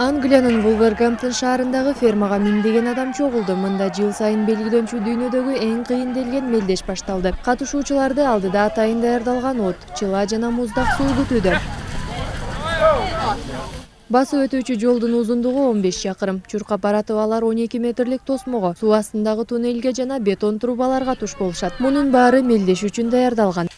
Англиянын Вулвергэмптон шаарындагы фермага миңдеген адам чогулду. Мында жыл сайын белгиленчү дүйнөдөгү эң кыйын делген мелдеш башталды. Катышуучуларды алдыда атайын даярдалган от, чыла жана муздак суу күтүүдө. Басып өтүүчү жолдун узундугу 15 чакырым. Чуркап баратып алар 12 метрлик тосмого, суу астындагы туннелге жана бетон трубаларга туш болушат. Мунун баары мелдеш үчүн даярдалган.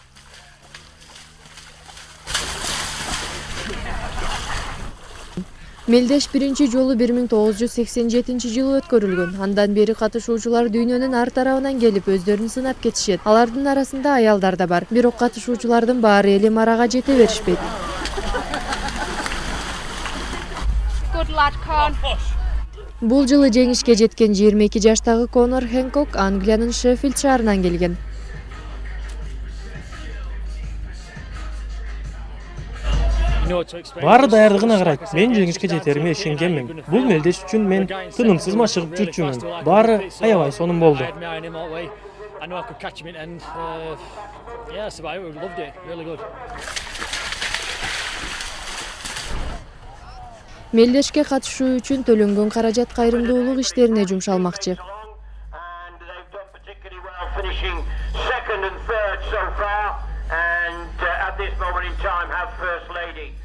Мелдеш биринчи жолу 1987-жылы өткөрүлгөн. Андан бери катышуучулар дүйнөнүн ар тарабынан келип өздөрүн сынап кетишет. Алардын арасында аялдар да бар. Бирок катышуучулардын баары эле марага жете беришпейт. Бул жылы жеңишке жеткен 22 жаштагы Конор Хэнкок Англиянын Шеффилд шаарынан келген. Баары даярдыгына карайт. Мен жеңишке жетериме ишенгенмин. Бул мелдеш үчүн мен тынымсыз машыгып жүрчүмүн. Баары аябай сонун болду. Мелдешке катышуу үчүн төлөнгөн каражат кайрымдуулук иштерине жумшалмакчы. And at this moment in time have First Lady